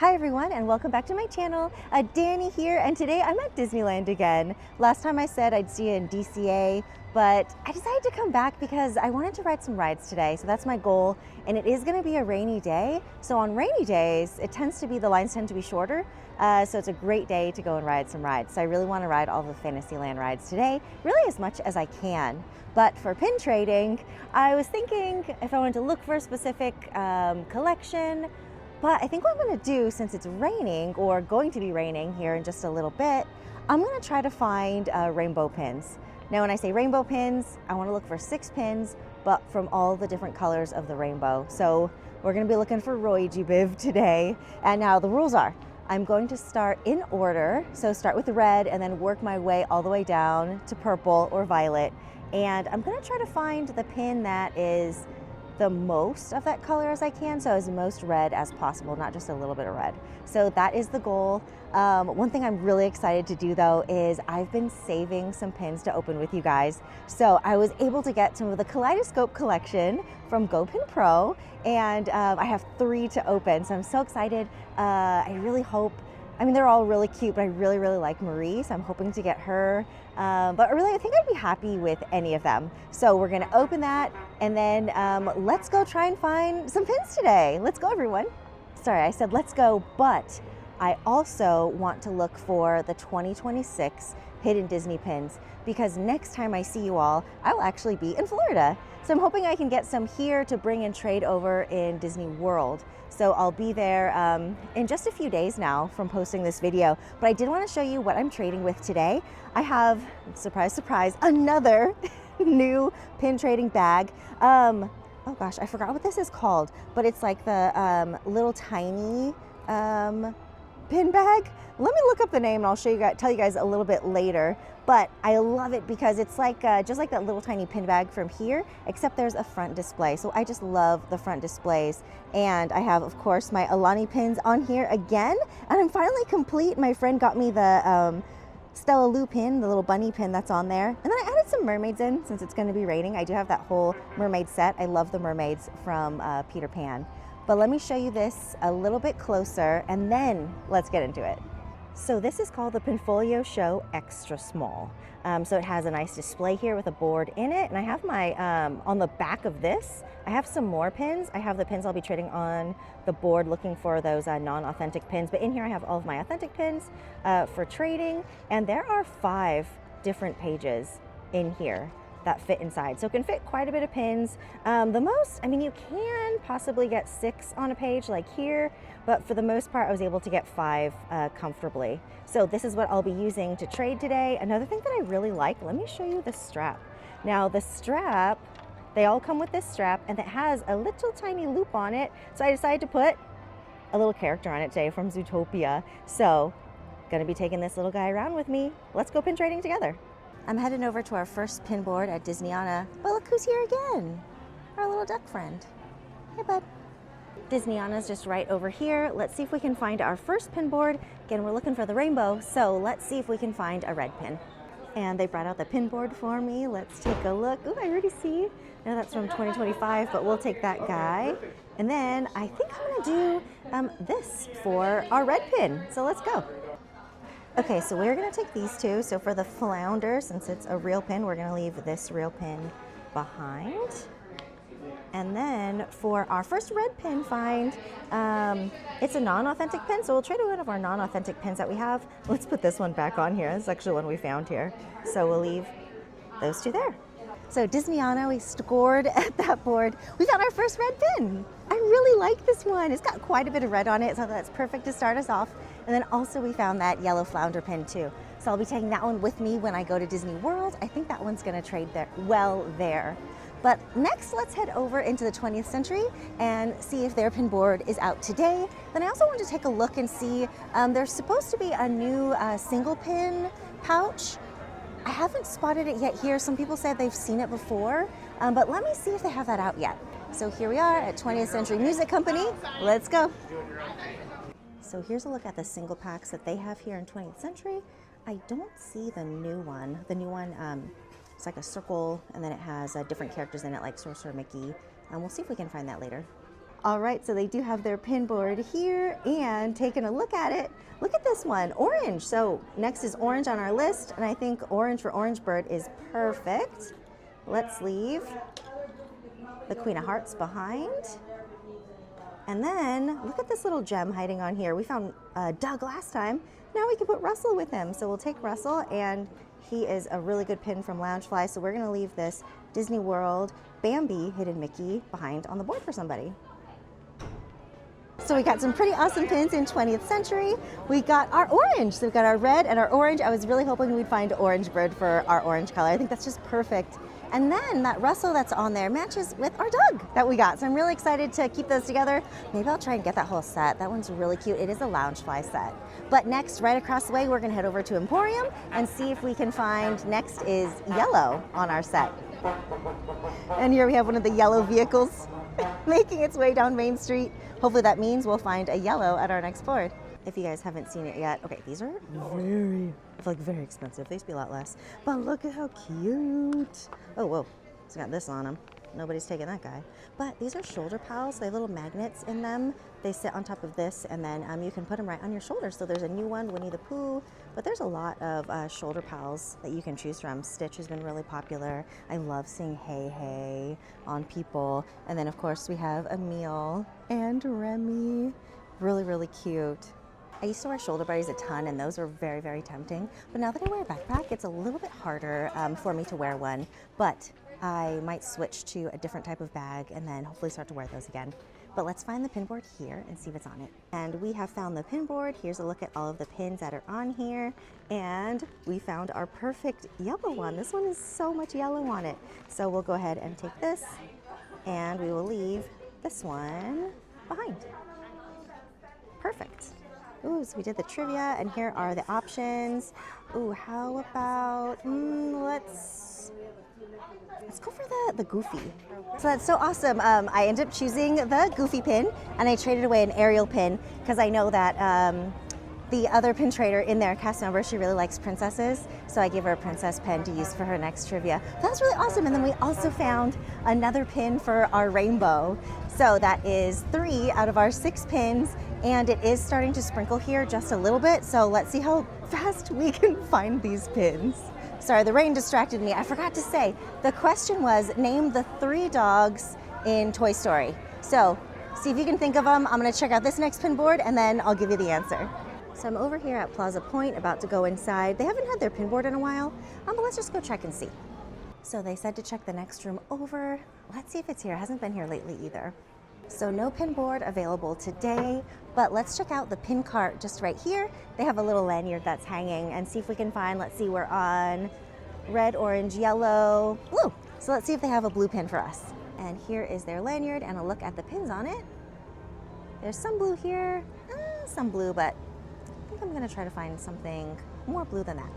Hi everyone and welcome back to my channel. Danny here, and today I'm at Disneyland again. Last time I said I'd see you in DCA, but I decided to come back because I wanted to ride some rides today. So that's my goal, and it is going to be a rainy day. So on rainy days, the lines tend to be shorter. So it's a great day to go and ride some rides. So I really want to ride all the Fantasyland rides today, really as much as I can. But for pin trading, I was thinking if I wanted to look for a specific collection. But I think what I'm going to do, since it's raining or going to be raining here in just a little bit, I'm going to try to find rainbow pins. Now when I say rainbow pins, I want to look for 6 pins, but from all the different colors of the rainbow. So we're going to be looking for Roy G. Biv today. And now the rules are, I'm going to start in order. So start with red and then work my way all the way down to purple or violet. And I'm going to try to find the pin that is the most of that color as I can, so as most red as possible, not just a little bit of red. So that is the goal. One thing I'm really excited to do though is I've been saving some pins to open with you guys. So I was able to get some of the kaleidoscope collection from GoPinPro, and I have 3 to open, so I'm so excited. I really hope, I mean, they're all really cute, but I really like Marie, so I'm hoping to get her. But really, I think I'd be happy with any of them. So we're gonna open that, and then let's go try and find some pins today. Let's go, everyone. Sorry, I said let's go, but I also want to look for the 2026 Hidden Disney pins, because next time I see you all, I will actually be in Florida. So I'm hoping I can get some here to bring and trade over in Disney World. So I'll be there in just a few days now from posting this video. But I did want to show you what I'm trading with today. I have, surprise, surprise, another new pin trading bag. Oh gosh, I forgot what this is called, but it's like the little tiny pin bag. Let me look up the name and I'll show you guys, tell you guys a little bit later. But I love it because it's like just like that little tiny pin bag from here, except there's a front display. So I just love the front displays. And I have, of course, my Alani pins on here again. And I'm finally complete. My friend got me the Stella Lou pin, the little bunny pin that's on there. And then I added some mermaids in since it's going to be raining. I do have that whole mermaid set. I love the mermaids from Peter Pan. But let me show you this a little bit closer and then let's get into it. So this is called the Pinfolio Show Extra Small. So it has a nice display here with a board in it. And I have my, on the back of this, I have some more pins. I have the pins I'll be trading on the board looking for those non-authentic pins. But in here I have all of my authentic pins for trading. And there are 5 different pages in here that fit inside. So it can fit quite a bit of pins. The most, I mean, you can possibly get 6 on a page like here, but for the most part, I was able to get 5 comfortably. So this is what I'll be using to trade today. Another thing that I really like, let me show you the strap. Now the strap, they all come with this strap and it has a little tiny loop on it. So I decided to put a little character on it today from Zootopia. So gonna be taking this little guy around with me. Let's go pin trading together. I'm heading over to our first pin board at Disneyana. But look who's here again, our little duck friend. Hey, bud. Disneyana's just right over here. Let's see if we can find our first pin board. Again, we're looking for the rainbow, so let's see if we can find a red pin. And they brought out the pin board for me. Let's take a look. Ooh, I already see. Now that's from 2025, but we'll take that guy. And then I think I'm gonna do this for our red pin. So let's go. Okay, so we're gonna take these 2. So for the flounder, since it's a real pin, we're gonna leave this real pin behind. And then for our first red pin find, it's a non-authentic pin, so we'll trade one of our non-authentic pins that we have. Let's put this one back on here. This is actually one we found here. So we'll leave those 2 there. So Disneyana, we scored at that board. We found our first red pin. I really like this one. It's got quite a bit of red on it, so that's perfect to start us off. And then also we found that yellow flounder pin too. So I'll be taking that one with me when I go to Disney World. I think that one's gonna trade well there. But next, let's head over into the 20th century and see if their pin board is out today. Then I also want to take a look and see, there's supposed to be a new single pin pouch. I haven't spotted it yet here. Some people said they've seen it before, but let me see if they have that out yet. So here we are at 20th Century Music Company. Let's go. So here's a look at the single packs that they have here in 20th Century. I don't see the new one. The new one, it's like a circle, and then it has different characters in it, like Sorcerer Mickey. And we'll see if we can find that later. All right, so they do have their pin board here, and taking a look at it, look at this one, orange. So next is orange on our list, and I think orange for Orange Bird is perfect. Let's leave the Queen of Hearts behind. And then look at this little gem hiding on here. We found Doug last time. Now we can put Russell with him. So we'll take Russell, and he is a really good pin from Loungefly. So we're gonna leave this Disney World Bambi Hidden Mickey behind on the board for somebody. So we got some pretty awesome pins in 20th Century. We got our orange. So we've got our red and our orange. I was really hoping we'd find Orange Bird for our orange color. I think that's just perfect. And then that Russell that's on there matches with our Doug that we got. So I'm really excited to keep those together. Maybe I'll try and get that whole set. That one's really cute. It is a Loungefly set. But next, right across the way, we're gonna head over to Emporium and see if we can find, next is yellow on our set. And here we have one of the yellow vehicles making its way down Main Street. Hopefully that means we'll find a yellow at our next board. If you guys haven't seen it yet, okay, these are very expensive. They used to be a lot less, but look at how cute. Oh, whoa, it's got this on them. Nobody's taking that guy. But these are shoulder pals. They have little magnets in them. They sit on top of this, and then you can put them right on your shoulder. So there's a new one, Winnie the Pooh, but there's a lot of shoulder pals that you can choose from. Stitch has been really popular. I love seeing Hey Hey on people. And then of course we have Emil and Remy. Really, really cute. I used to wear shoulder buddies a ton, and those were very, very tempting. But now that I wear a backpack, it's a little bit harder for me to wear one. But I might switch to a different type of bag and then hopefully start to wear those again. But let's find the pin board here and see what's on it. And we have found the pin board. Here's a look at all of the pins that are on here. And we found our perfect yellow one. This one is so much yellow on it. So we'll go ahead and take this, and we will leave this one behind. Perfect. Ooh, so we did the trivia, and here are the options. Ooh, how about, let's go for the Goofy. So that's so awesome. I ended up choosing the Goofy pin, and I traded away an Ariel pin because I know that the other pin trader in there, cast member, she really likes princesses, so I gave her a princess pin to use for her next trivia. That was really awesome. And then we also found another pin for our rainbow. So that is 3 out of our 6 pins, and it is starting to sprinkle here just a little bit. So let's see how fast we can find these pins. Sorry, the rain distracted me. I forgot to say, the question was, name the 3 dogs in Toy Story. So see if you can think of them. I'm gonna check out this next pin board, and then I'll give you the answer. So I'm over here at Plaza Point, about to go inside. They haven't had their pin board in a while, but let's just go check and see. So they said to check the next room over. Let's see if it's here. It hasn't been here lately either. So no pin board available today, but let's check out the pin cart just right here. They have a little lanyard that's hanging, and see if we can find, let's see, we're on red, orange, yellow, blue. So let's see if they have a blue pin for us. And here is their lanyard, and a look at the pins on it. There's some blue here, some blue, but I think I'm gonna try to find something more blue than that.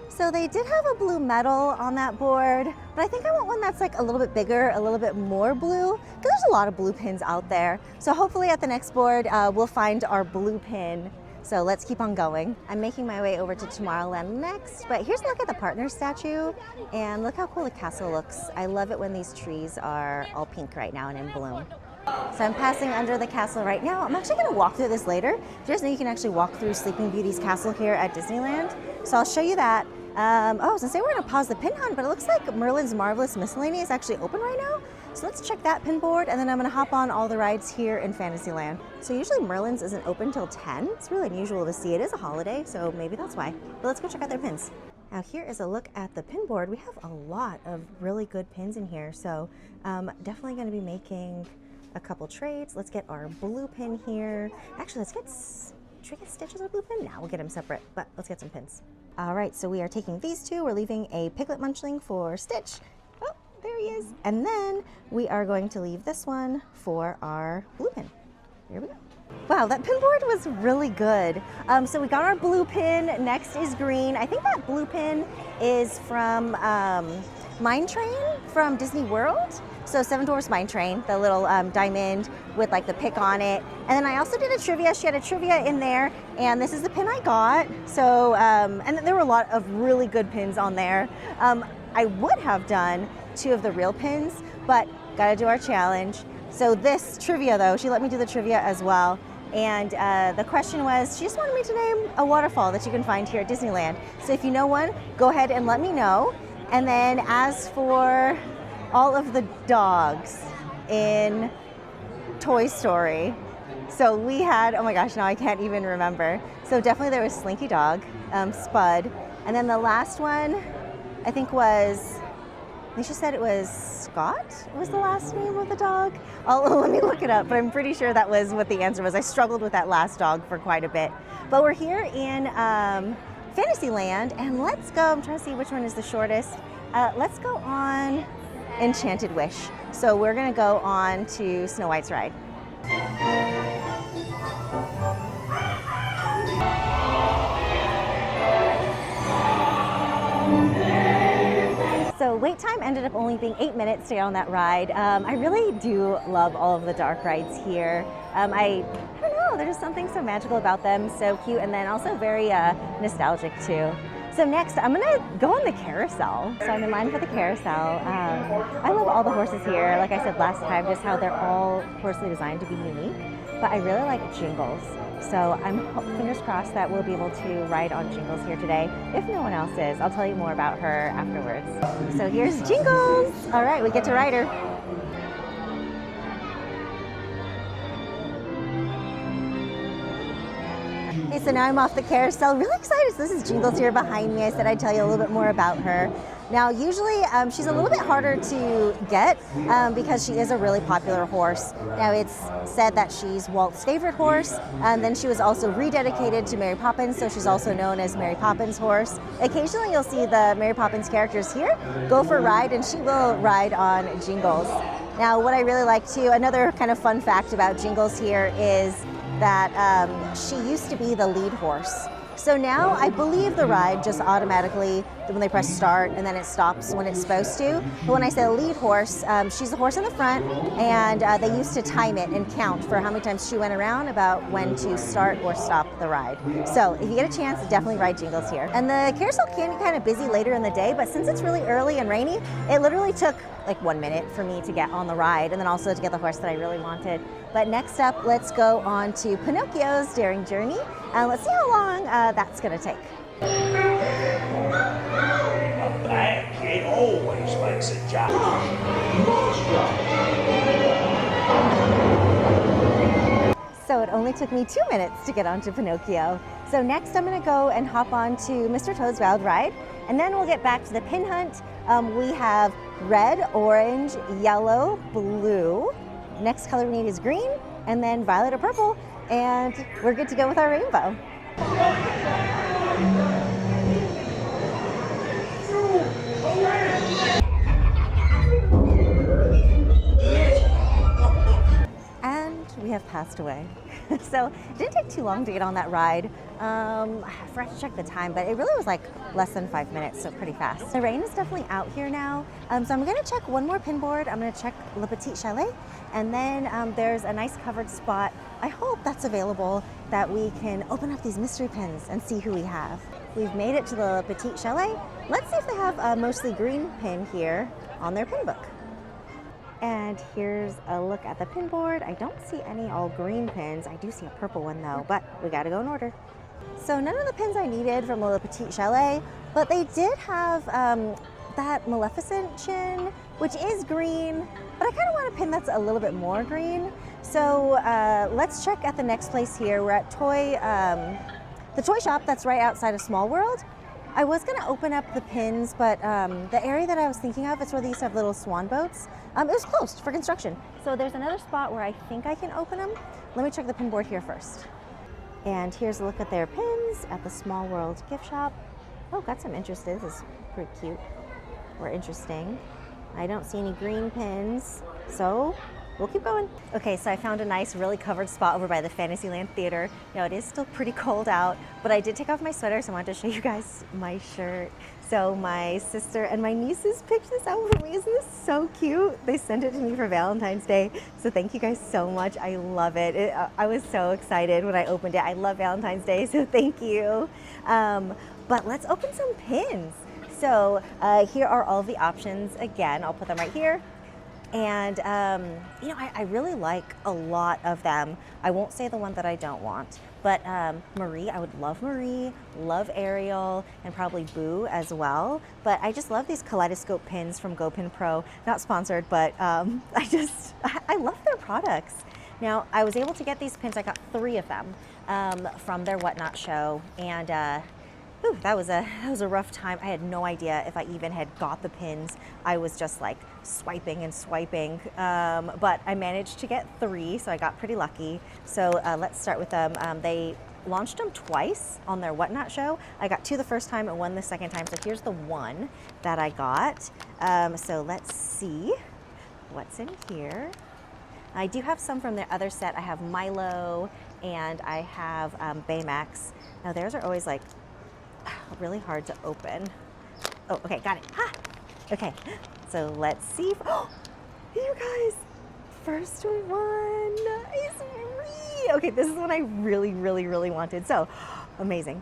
So they did have a blue medal on that board, but I think I want one that's like a little bit bigger, a little bit more blue, because there's a lot of blue pins out there. So hopefully at the next board, we'll find our blue pin. So let's keep on going. I'm making my way over to Tomorrowland next, but here's a look at the partner statue, and look how cool the castle looks. I love it when these trees are all pink right now and in bloom. So I'm passing under the castle right now. I'm actually gonna walk through this later. There's no, you can actually walk through Sleeping Beauty's castle here at Disneyland. So I'll show you that. I was gonna say we're gonna pause the pin hunt, but it looks like Merlin's Marvelous Miscellany is actually open right now. So let's check that pin board, and then I'm gonna hop on all the rides here in Fantasyland. So usually Merlin's isn't open till 10. It's really unusual to see. It is a holiday, so maybe that's why. But let's go check out their pins. Now here is a look at the pin board. We have a lot of really good pins in here, so definitely gonna be making a couple trades. Let's get our blue pin here. Actually, should we get Stitch's blue pin? Now we'll get them separate, but let's get some pins. All right, so we are taking these 2. We're leaving a Piglet Munchling for Stitch. Oh, there he is. And then we are going to leave this one for our blue pin. Here we go. Wow, that pin board was really good. So we got our blue pin. Next is green. I think that blue pin is from Mine Train from Disney World. So Seven Dwarfs Mine Train, the little diamond with like the pick on it. And then I also did a trivia. She had a trivia in there, and this is the pin I got. So, and there were a lot of really good pins on there. I would have done 2 of the real pins, but gotta do our challenge. So this trivia though, she let me do the trivia as well. And the question was, she just wanted me to name a waterfall that you can find here at Disneyland. So if you know one, go ahead and let me know. And then as for all of the dogs in Toy Story, so we had, oh my gosh, now I can't even remember. So definitely there was Slinky Dog, Spud. And then the last one, I think she said it was Scott was the last name of the dog. Let me look it up, but I'm pretty sure that was what the answer was. I struggled with that last dog for quite a bit. But we're here in Fantasyland, and let's go, I'm trying to see which one is the shortest. Let's go on Enchanted Wish. So we're gonna go on to Snow White's ride. So wait time ended up only being 8 minutes to get on that ride. I really do love all of the dark rides here. I don't know, there's just something so magical about them, so cute, and then also very nostalgic too. So next, I'm gonna go on the carousel. So I'm in line for the carousel. I love all the horses here. Like I said last time, just how they're all, of course, designed to be unique. But I really like Jingles. So I'm fingers crossed that we'll be able to ride on Jingles here today. If no one else is, I'll tell you more about her afterwards. So here's Jingles. All right, we get to ride her. Okay, so now I'm off the carousel. Really excited. So this is Jingles here behind me. I said I'd tell you a little bit more about her. Now, usually she's a little bit harder to get because she is a really popular horse. Now, it's said that she's Walt's favorite horse, and then she was also rededicated to Mary Poppins, so she's also known as Mary Poppins' horse. Occasionally, you'll see the Mary Poppins characters here go for a ride, and she will ride on Jingles. Now, what I really like too, another kind of fun fact about Jingles here is that she used to be the lead horse. So now I believe the ride just automatically, when they press start, and then it stops when it's supposed to. But when I say lead horse, she's the horse in the front, and they used to time it and count for how many times she went around about when to start or stop the ride. So if you get a chance, definitely ride Jingles here. And the carousel can be kind of busy later in the day, but since it's really early and rainy, it literally took like 1 minute for me to get on the ride, and then also to get the horse that I really wanted. But next up, let's go on to Pinocchio's Daring Journey, and let's see how long that's gonna take. A bad kid always makes a job. So it only took me 2 minutes to get onto Pinocchio. So next I'm gonna go and hop on to Mr. Toad's Wild Ride, and then we'll get back to the pin hunt. We have red, orange, yellow, blue. Next color we need is green, and then violet or purple, and we're good to go with our rainbow. And we have passed away. So it didn't take too long to get on that ride. I forgot to check the time, but it really was like less than 5 minutes, so pretty fast. The rain is definitely out here now, so I'm gonna check one more pin board. I'm gonna check Le Petit Chalet, and then there's a nice covered spot. I hope that's available that we can open up these mystery pins and see who we have. We've made it to the Le Petit Chalet. Let's see if they have a mostly green pin here on their pin book. And here's a look at the pin board. I don't see any all green pins. I do see a purple one though, but we gotta go in order. So none of the pins I needed from Le Petit Chalet, but they did have that Maleficent chin, which is green, but I kind of want a pin that's a little bit more green. So let's check at the next place here. We're at the toy shop that's right outside of Small World. I was gonna open up the pins, but the area that I was thinking of is where they used to have little swan boats. It was closed for construction. So there's another spot where I think I can open them. Let me check the pin board here first. And here's a look at their pins at the Small World gift shop. Oh, got some interest. This is pretty cute or interesting. I don't see any green pins, so we'll keep going. Okay, so I found a nice, really covered spot over by the Fantasyland Theater. Now, it is still pretty cold out, but I did take off my sweater, so I wanted to show you guys my shirt. So my sister and my nieces picked this out for me. Isn't this so cute? They sent it to me for Valentine's Day, so thank you guys so much. I love it. I was so excited when I opened it. I love Valentine's Day, so thank you. But let's open some pins. So here are all of the options. Again, I'll put them right here. And you know, I really like a lot of them. I won't say the one that I don't want, but Marie, I would love Marie, love Ariel, and probably Boo as well. But I just love these kaleidoscope pins from GoPinPro. Not sponsored, but I love their products. Now, I was able to get these pins. I got 3 of them from their Whatnot show, and ooh, that was a rough time. I had no idea if I even had got the pins. I was just like swiping and swiping, but I managed to get 3, so I got pretty lucky. So let's start with them. They launched them twice on their Whatnot show. I got 2 the first time and 1 the second time. So here's the one that I got. So let's see what's in here. I do have some from their other set. I have Milo and I have Baymax. Now theirs are always like really hard to open. Oh, okay, got it. Ha! Okay, so let's see. Oh, you guys, first one is Marie. Okay, this is what I really, really, really wanted. So amazing.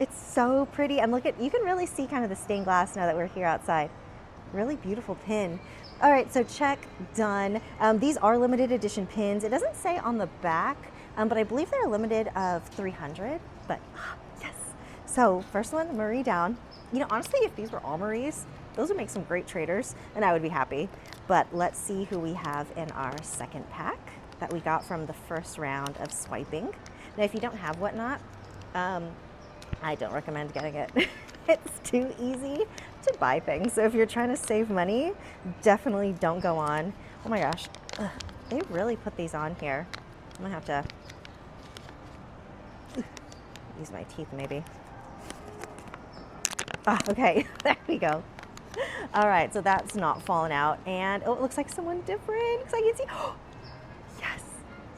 It's so pretty. And look at, you can really see kind of the stained glass now that we're here outside. Really beautiful pin. All right, so check, done. These are limited edition pins. It doesn't say on the back, but I believe they're limited of 300, but yes. So first one, Marie down. You know, honestly, if these were all Maries, those would make some great traders and I would be happy. But let's see who we have in our second pack that we got from the first round of swiping. Now, if you don't have Whatnot, I don't recommend getting it. It's too easy to buy things. So if you're trying to save money, definitely don't go on. Oh my gosh, they really put these on here. I'm gonna have to use my teeth maybe. Okay, there we go. All right, so that's not falling out. And oh, it looks like someone different because I can see, oh, yes,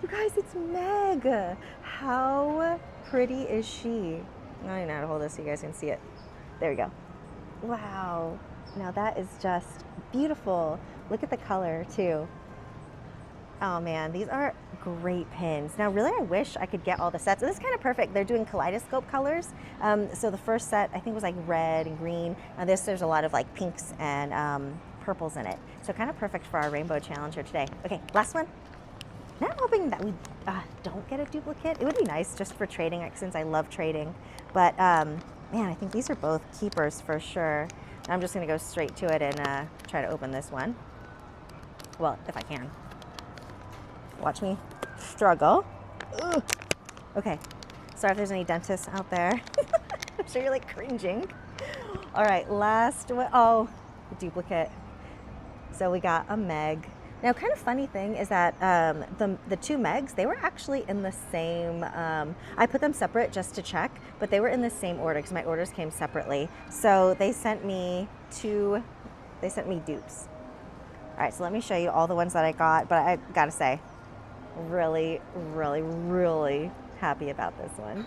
you guys, it's Meg. How pretty is she? I don't even know how to hold this so you guys can see it. There we go. Wow. Now that is just beautiful. Look at the color too. Oh man, these are great pins. Now really I wish I could get all the sets. This is kind of perfect. They're doing kaleidoscope colors. So the first set I think was like red and green. There's a lot of like pinks and purples in it. So kind of perfect for our rainbow challenge here today. Okay, last one. Now I'm hoping that we don't get a duplicate. It would be nice just for trading since I love trading. But man, I think these are both keepers for sure. I'm just gonna go straight to it and try to open this one. Well, if I can. Watch me struggle. Ugh. Okay, sorry if there's any dentists out there. I'm sure you're like cringing. All right, last one. Oh, duplicate. So we got a Meg. Now, kind of funny thing is that the 2 Megs, they were actually in the same, I put them separate just to check, but they were in the same order because my orders came separately. So they sent me dupes. All right, so let me show you all the ones that I got, but I gotta say, really, really, really happy about this one.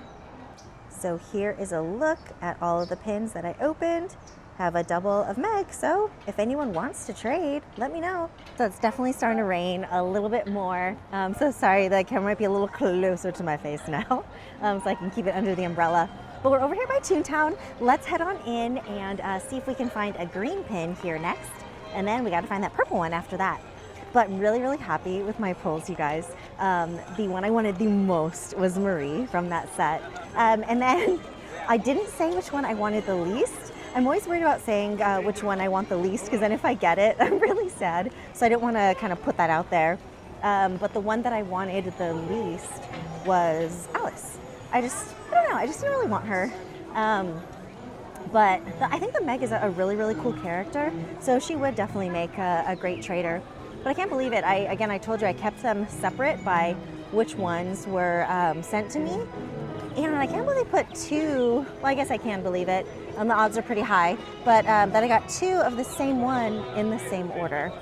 So here is a look at all of the pins that I opened. Have a double of Meg, so if anyone wants to trade, let me know. So it's definitely starting to rain a little bit more. So sorry, the camera might be a little closer to my face now, so I can keep it under the umbrella. But we're over here by Toontown. Let's head on in and see if we can find a green pin here next. And then we gotta find that purple one after that. But I'm really, really happy with my pulls, you guys. The one I wanted the most was Marie from that set. And then I didn't say which one I wanted the least. I'm always worried about saying which one I want the least, because then if I get it, I'm really sad. So I didn't want to kind of put that out there. But the one that I wanted the least was Alice. I don't know, I just didn't really want her. But I think the Meg is a really, really cool character. So she would definitely make a great trader. But I can't believe it. I told you I kept them separate by which ones were sent to me. And I can't believe they put 2, well, I guess I can believe it. The odds are pretty high, but that I got 2 of the same one in the same order.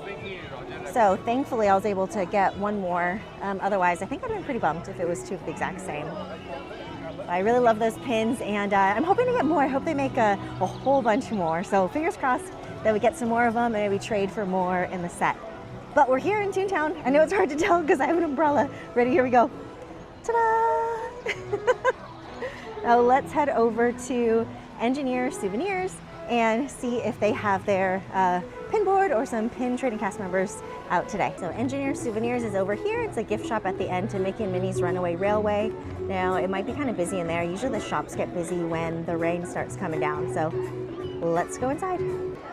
So thankfully I was able to get one more. Otherwise, I think I'd been pretty bummed if it was 2 of the exact same. I really love those pins, and I'm hoping to get more. I hope they make a whole bunch more. So fingers crossed that we get some more of them and maybe trade for more in the set. But we're here in Toontown. I know it's hard to tell because I have an umbrella. Ready, here we go. Ta-da! Now let's head over to Engineer Souvenirs and see if they have their pin board or some pin trading cast members out today. So Engineer Souvenirs is over here. It's a gift shop at the end to Mickey and Minnie's Runaway Railway. Now it might be kind of busy in there. Usually the shops get busy when the rain starts coming down. So let's go inside.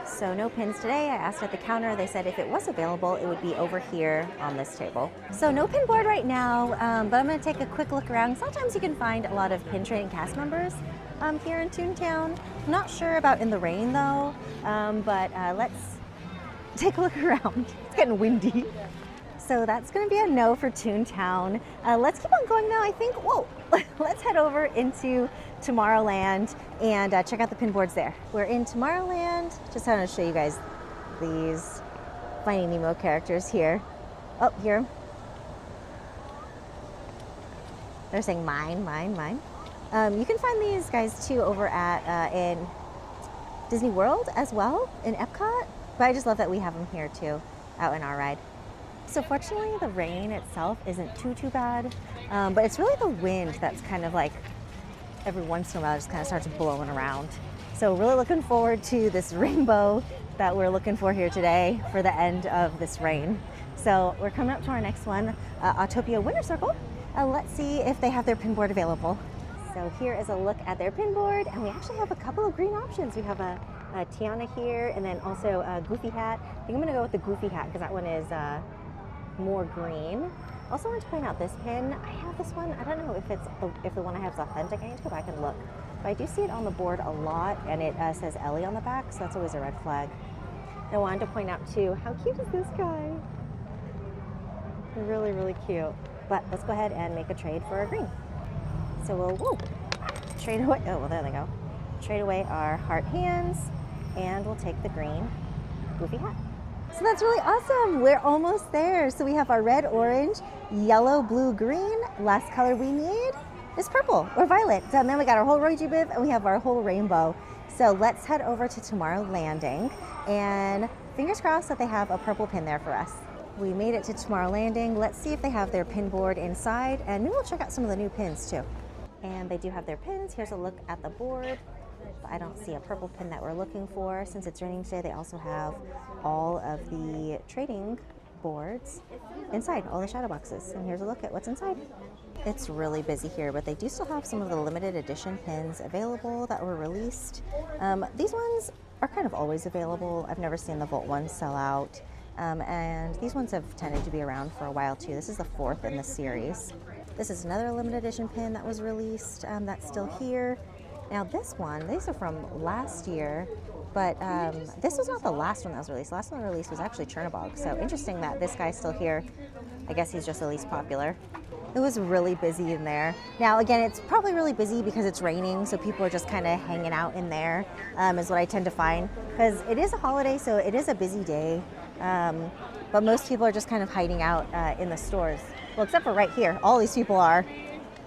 So no pins today. I asked at the counter. They said if it was available, it would be over here on this table. So no pin board right now, but I'm going to take a quick look around. Sometimes you can find a lot of pin trading cast members here in Toontown. I'm not sure about in the rain though, but let's take a look around. It's getting windy. So that's going to be a no for Toontown. Let's keep on going now. I think, whoa, let's head over into Tomorrowland and check out the pin boards there. We're in Tomorrowland. Just want to show you guys these Finding Nemo characters here. Oh, here. They're saying mine, mine, mine. You can find these guys too over at in Disney World as well, in Epcot. But I just love that we have them here too, out in our ride. So fortunately, the rain itself isn't too bad, but it's really the wind that's kind of like every once in a while just kind of starts blowing around. So really looking forward to this rainbow that we're looking for here today for the end of this rain. So we're coming up to our next one, Autopia Winter Circle. Let's see if they have their pin board available. So here is a look at their pin board, and we actually have a couple of green options. We have a Tiana here, and then also a Goofy hat. I think I'm gonna go with the Goofy hat because that one is more green. Also want to point out this pin. I have this one. I don't know if the one I have is authentic. I need to go back and look. But I do see it on the board a lot, and it says Ellie on the back, so that's always a red flag. And I wanted to point out too, how cute is this guy? Really, really cute. But let's go ahead and make a trade for a green. So we'll trade away. Oh, well, there they go. Trade away our heart hands, and we'll take the green Goofy hat. So that's really awesome. We're almost there. So we have our red, orange, yellow, blue, green. Last color we need is purple or violet. So then we got our whole Roji bib and we have our whole rainbow. So let's head over to Tomorrow Landing and fingers crossed that they have a purple pin there for us. We made it to Tomorrow Landing. Let's see if they have their pin board inside, and maybe we'll check out some of the new pins too. And they do have their pins. Here's a look at the board. I don't see a purple pin that we're looking for. Since it's raining today, they also have all of the trading boards inside, all the shadow boxes. And here's a look at what's inside. It's really busy here, but they do still have some of the limited edition pins available that were released. These ones are kind of always available. I've never seen the Volt ones sell out. And these ones have tended to be around for a while too. This is the 4th in the series. This is another limited edition pin that was released that's still here. Now this one, these are from last year, but this was not the last one that was released. The last one released was actually Chernobog. So interesting that this guy's still here. I guess he's just the least popular. It was really busy in there. Now again, it's probably really busy because it's raining, so people are just kind of hanging out in there, is what I tend to find. Because it is a holiday, so it is a busy day. But most people are just kind of hiding out in the stores. Well, except for right here. All these people are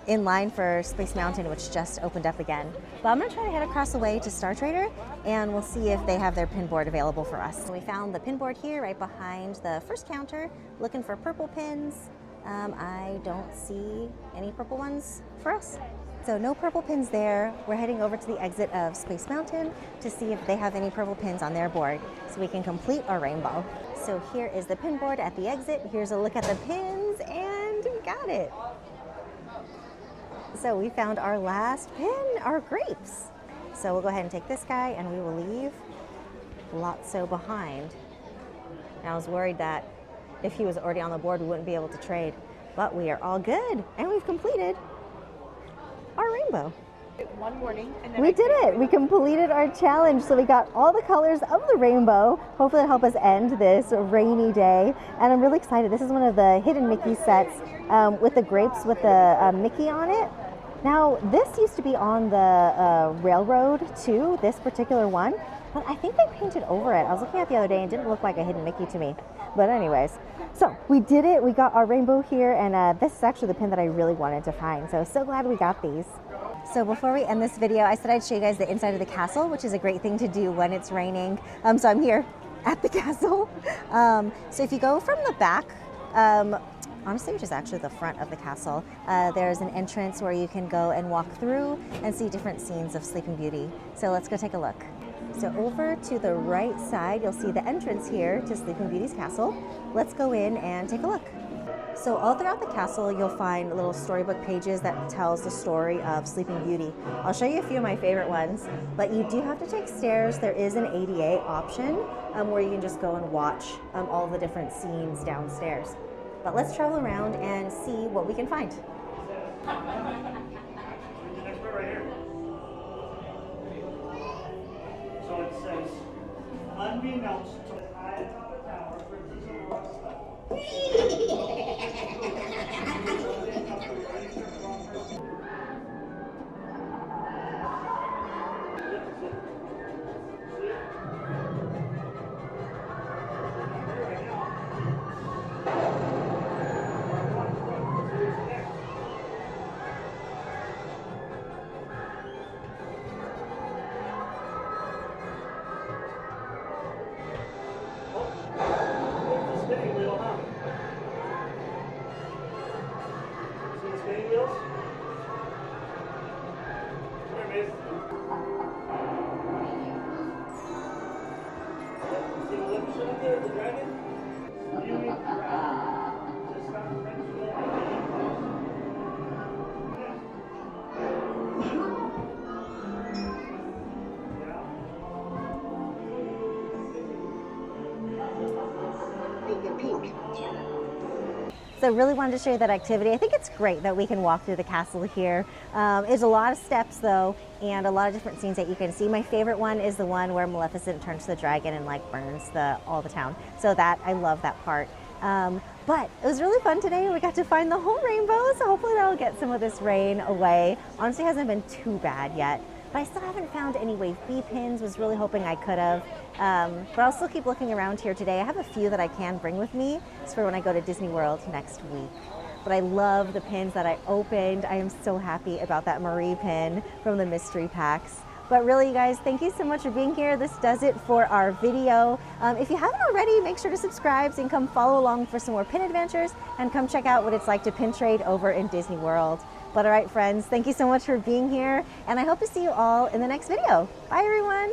in line for Space Mountain, which just opened up again. But I'm gonna try to head across the way to Star Trader, and we'll see if they have their pin board available for us. So we found the pin board here right behind the first counter, looking for purple pins. I don't see any purple ones for us. So no purple pins there. We're heading over to the exit of Space Mountain to see if they have any purple pins on their board so we can complete our rainbow. So here is the pin board at the exit. Here's a look at the pins, and we got it. So we found our last pin, our grapes. So we'll go ahead and take this guy, and we will leave Lotso behind. And I was worried that if he was already on the board, we wouldn't be able to trade. But we are all good, and we've completed our rainbow. One morning, and then We did it. We completed our challenge. So we got all the colors of the rainbow. Hopefully it'll help us end this rainy day. And I'm really excited. This is one of the hidden Mickey sets with the grapes with the Mickey on it. Now, this used to be on the railroad too, this particular one. But I think they painted over it. I was looking at it the other day and it didn't look like a hidden Mickey to me. But anyways, so we did it. We got our rainbow here, and this is actually the pin that I really wanted to find. So glad we got these. So before we end this video, I said I'd show you guys the inside of the castle, which is a great thing to do when it's raining. So I'm here at the castle. So if you go from the back, honestly, which is actually the front of the castle, there's an entrance where you can go and walk through and see different scenes of Sleeping Beauty. So let's go take a look. So over to the right side, you'll see the entrance here to Sleeping Beauty's castle. Let's go in and take a look. So all throughout the castle, you'll find little storybook pages that tells the story of Sleeping Beauty. I'll show you a few of my favorite ones, but you do have to take stairs. There is an ADA option where you can just go and watch all the different scenes downstairs. But let's travel around and see what we can find. Next part right here. So it says, unbeknownst to the high atop the tower, princess of rock stuff. Spinning wheel, huh? See the spinning wheels? Come here, miss. See the lips up there, the dragon? Spewing dragon. Just stop the French wheel. So really wanted to show you that activity. I think it's great that we can walk through the castle here. There's a lot of steps though, and a lot of different scenes that you can see. My favorite one is the one where Maleficent turns to the dragon and like burns all the town. So that, I love that part. But it was really fun today. We got to find the whole rainbow, so hopefully that'll get some of this rain away. Honestly, it hasn't been too bad yet. But I still haven't found any Wave B pins. Was really hoping I could have. But I'll still keep looking around here today. I have a few that I can bring with me. It's for when I go to Disney World next week. But I love the pins that I opened. I am so happy about that Marie pin from the mystery packs. But really, you guys, thank you so much for being here. This does it for our video. If you haven't already, make sure to subscribe so you can come follow along for some more pin adventures and come check out what it's like to pin trade over in Disney World. But all right, friends, thank you so much for being here, and I hope to see you all in the next video. Bye, everyone.